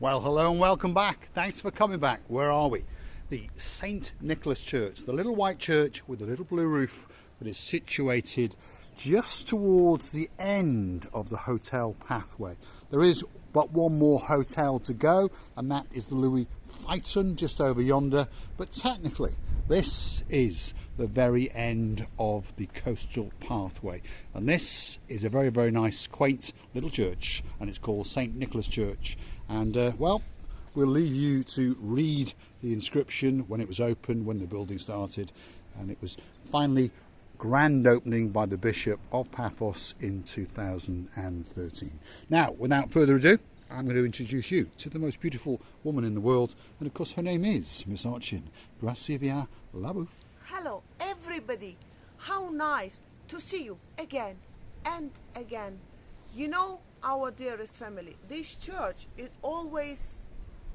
Well, hello and welcome back. Thanks for coming back. Where are we? The St. Nicholas Church, the little white church with the little blue roof that is situated just towards the end of the hotel pathway. There is but one more hotel to go, and that is the Louis Vuitton just over yonder. But technically, this is the very end of the coastal pathway, and this is a very, very nice, quaint little church, and it's called St. Nicholas Church. And well, we'll leave you to read the inscription when it was opened, when the building started, and it was finally grand opening by the Bishop of Paphos in 2013. Now, without further ado, I'm going to introduce you to the most beautiful woman in the world, and of course her name is Miss Archin Gracia Labouf. Hello everybody, how nice to see you again and again. You know, our dearest family, this church is always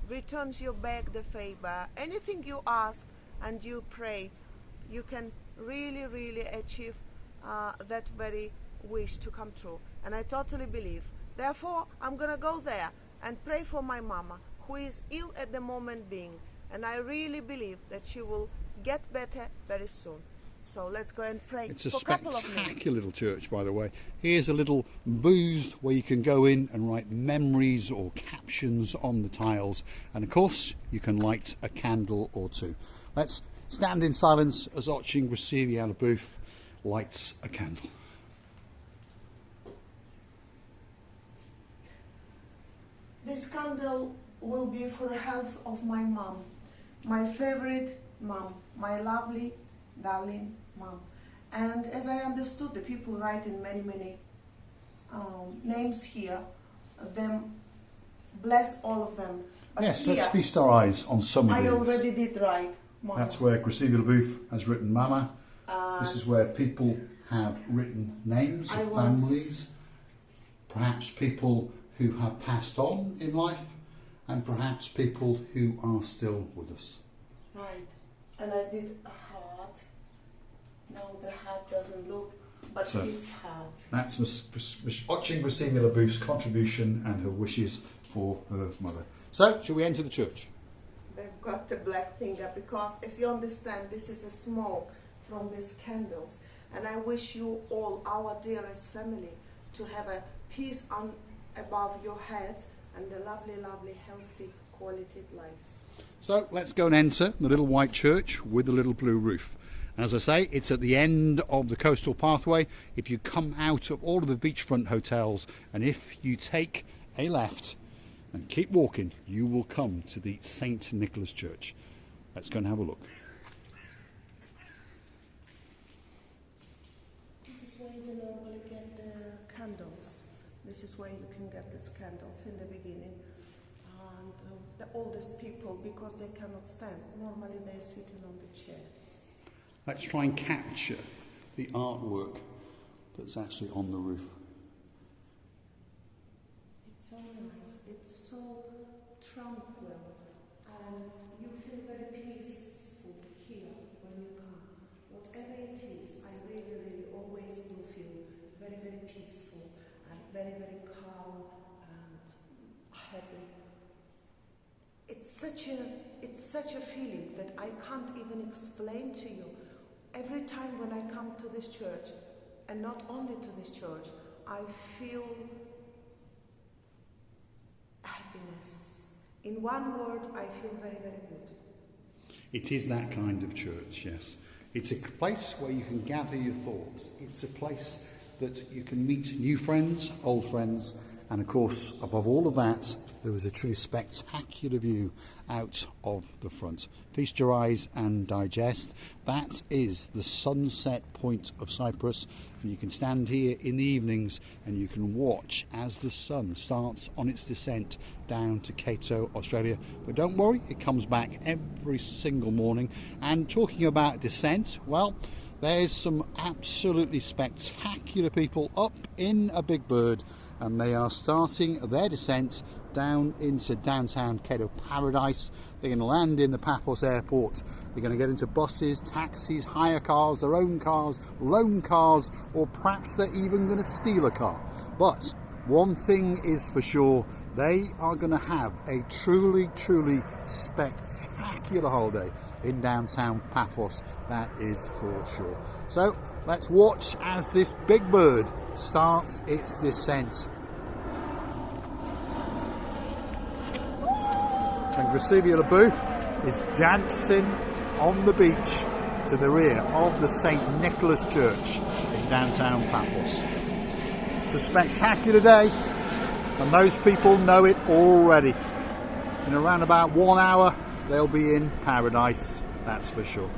returns you back the favor. Anything you ask and you pray, you can really achieve that very wish to come true, and I totally believe. Therefore, I'm gonna go there and pray for my mama, who is ill at the moment being, and I really believe that she will get better very soon. So let's go and pray. It's a for a couple of spectacular little church, by the way. Here's a little booth where you can go in and write memories or captions on the tiles, and of course you can light a candle or two. Let's stand in silence as Archin Gracia Labouf lights a candle. This candle will be for the health of my mom, my favorite mom, my lovely, darling mom. And as I understood, the people write in many names here. Them bless all of them. But Yes, here, let's feast our eyes on some of I these. already did write Mama. That's where Gracia Labouf has written Mama. This is where people have written names of families, perhaps people who have passed on in life, and perhaps people who are still with us. Right, and I did a heart. No, the heart doesn't look, but So, it's heart. That's Miss Archin Gracia Labouf's contribution and her wishes for her mother. So, shall we enter the church? They've got the black finger because, as you understand, this is a smoke from these candles. And I wish you all, our dearest family, to have a peace above your heads and the lovely, healthy, quality lives. So, let's go and enter the little white church with the little blue roof. And as I say, it's at the end of the coastal pathway. If you come out of all of the beachfront hotels, and if you take a left and keep walking, you will come to the St. Nicholas Church. Let's go and have a look. This is where you normally get the candles. This is where you can get these candles in the beginning. And the oldest people, because they cannot stand, normally they're sitting on the chairs. Let's try and capture the artwork that's actually on the roof. It's so nice, it's so tranquil, and you feel very peaceful here when you come. Whatever it is, I really always do feel very peaceful and very calm and happy. It's such a feeling that I can't even explain to you. Every time when I come to this church, and not only to this church, I feel happiness. In one word, I feel very good. It is that kind of church, yes. It's a place where you can gather your thoughts. It's a place that you can meet new friends, old friends, and of course, above all of that, there is a truly spectacular view out of the front. Feast your eyes and digest. That is the sunset point of Cyprus. And you can stand here in the evenings and you can watch as the sun starts on its descent down to Cato, Australia. But don't worry, it comes back every single morning. And talking about descent, well, there's some absolutely spectacular people up in a big bird, and they are starting their descent down into downtown Cato Paradise. They're going to land in the Paphos airport. They're going to get into buses, taxis, hire cars, their own cars, loan cars, or perhaps they're even going to steal a car. But one thing is for sure, They are going to have a truly, truly spectacular holiday in downtown Paphos, that is for sure. So let's watch as this big bird starts its descent. And Gracevia LaBeouf is dancing on the beach to the rear of the St. Nicholas Church in downtown Paphos. It's a spectacular day, and those people know it already. In around about 1 hour, they'll be in paradise, that's for sure.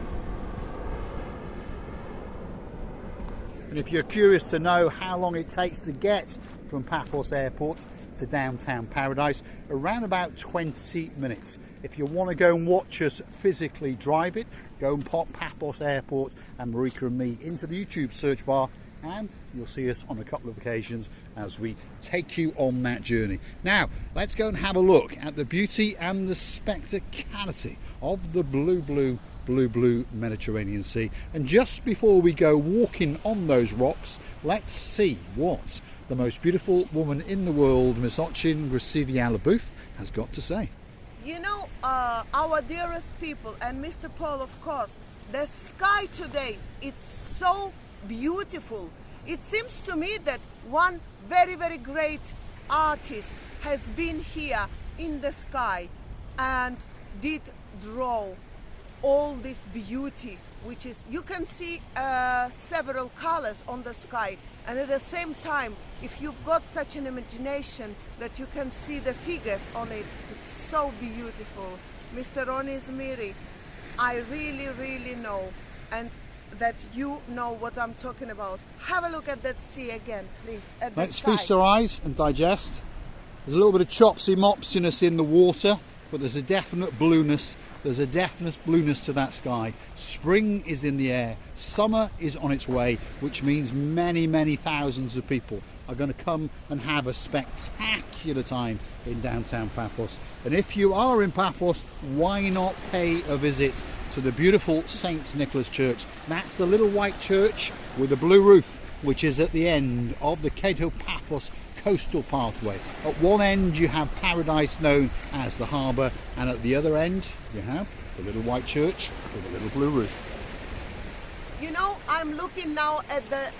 And if you're curious to know how long it takes to get from Paphos Airport to downtown Paradise, around about 20 minutes. If you want to go and watch us physically drive it, go and pop Paphos Airport and Marika and me into the YouTube search bar, and you'll see us on a couple of occasions as we take you on that journey. Now, let's go and have a look at the beauty and the spectacality of the blue Mediterranean Sea. And just before we go walking on those rocks, let's see what the most beautiful woman in the world, Miss Ochin Gracevia LaBeouf, has got to say. You know, our dearest people, and Mr. Paul, of course, the sky today, it's so beautiful. It seems to me that one very, very great artist has been here in the sky and did draw all this beauty, which is, you can see several colors on the sky, and at the same time, if you've got such an imagination that you can see the figures on it, it's so beautiful. Mr. Ronnie Zmiri, I really, really know, and that you know what I'm talking about. Have a look at that sea again, please. Let's feast our eyes and digest. There's a little bit of chopsy-mopsiness in the water, but there's a definite blueness. There's a definite blueness to that sky. Spring is in the air. Summer is on its way, which means many, many thousands of people are going to come and have a spectacular time in downtown Paphos. And if you are in Paphos, why not pay a visit to the beautiful St. Nicholas Church? That's the little white church with a blue roof, which is at the end of the Cato Paphos coastal pathway. At one end you have paradise known as the harbour, and at the other end you have the little white church with a little blue roof. You know, I'm looking now at the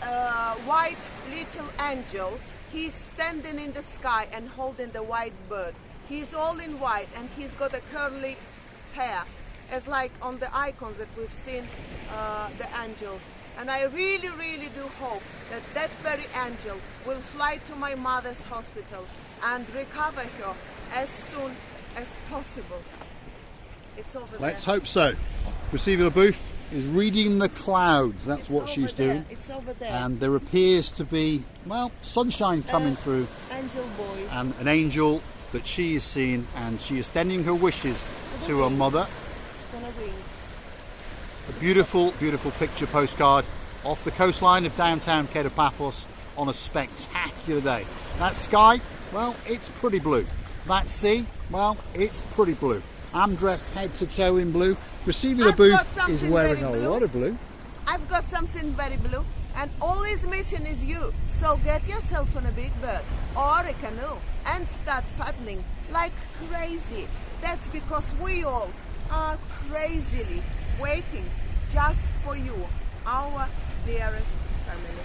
white little angel. He's standing in the sky and holding the white bird. He's all in white and he's got a curly hair, as like on the icons that we've seen the angels. And I really, really do hope that that very angel will fly to my mother's hospital and recover her as soon as possible. It's over there. Let's hope so. Gracevia LaBeouf is reading the clouds. That's what she's doing. It's over there. And there appears to be, well, sunshine coming through. Angel boy. And an angel that she is seeing, and she is sending her wishes to her mother. It's gonna wings. A beautiful, beautiful picture postcard off the coastline of downtown Cato Paphos on a spectacular day. That sky, well, it's pretty blue. That sea, well, it's pretty blue. I'm dressed head to toe in blue. Gracevia LaBeouf is wearing a lot of blue. I've got something very blue, and all is missing is you. So get yourself on a big bird or a canoe and start paddling like crazy. That's because we all are crazily waiting just for you, our dearest family.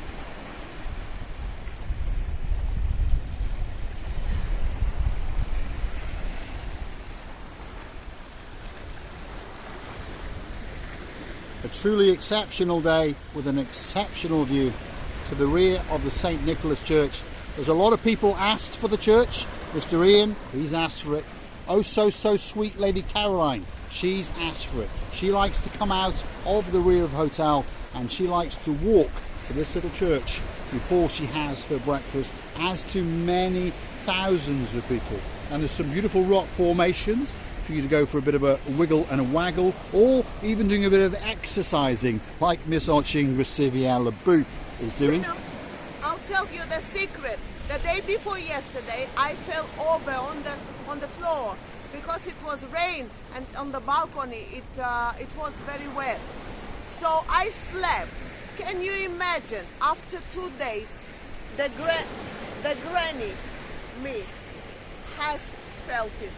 A truly exceptional day with an exceptional view to the rear of the St. Nicholas Church. There's a lot of people asked for the church. Mr. Ian, he's asked for it. Oh, so sweet Lady Caroline, she's asked for it. She likes to come out of the rear of the hotel and she likes to walk to this little church before she has her breakfast, as to many thousands of people. And there's some beautiful rock formations for you to go for a bit of a wiggle and a waggle, or even doing a bit of exercising like Miss Ochin Gracevia LaBeouf is doing. You know, I'll tell you the secret. The day before yesterday, I fell over on the floor because it was rain, and on the balcony it was very wet. So I slept. Can you imagine? After 2 days, the granny, me, has felt it.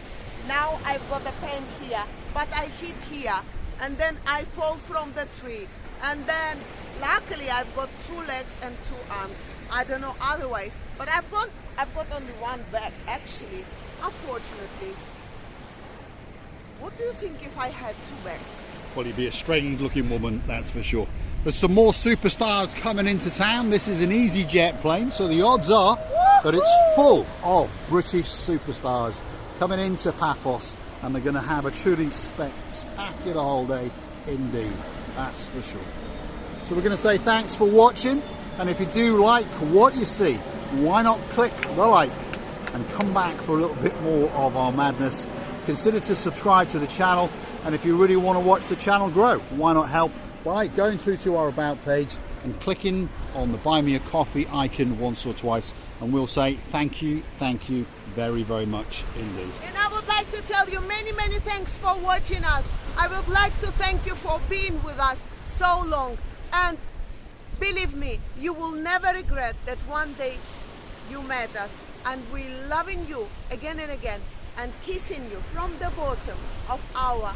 Now I've got a pain here, but I hit here, and then I fall from the tree, and then luckily I've got 2 legs and 2 arms. I don't know otherwise, but I've got only 1 back actually, unfortunately. What do you think if I had 2 backs? Well, you'd be a strange looking woman, that's for sure. There's some more superstars coming into town. This is an EasyJet plane, so the odds are that it's full of British superstars coming into Paphos, and they're going to have a truly spectacular holiday indeed, that's for sure. So we're going to say thanks for watching, and if you do like what you see, why not click the like and come back for a little bit more of our madness. Consider to subscribe to the channel, and if you really want to watch the channel grow, why not help by going through to our About page and clicking on the Buy Me a Coffee icon once or twice, and we'll say thank you very, very much indeed. And I would like to tell you many thanks for watching us. I would like to thank you for being with us so long, and believe me, you will never regret that one day you met us, and we loving you again and again and kissing you from the bottom of our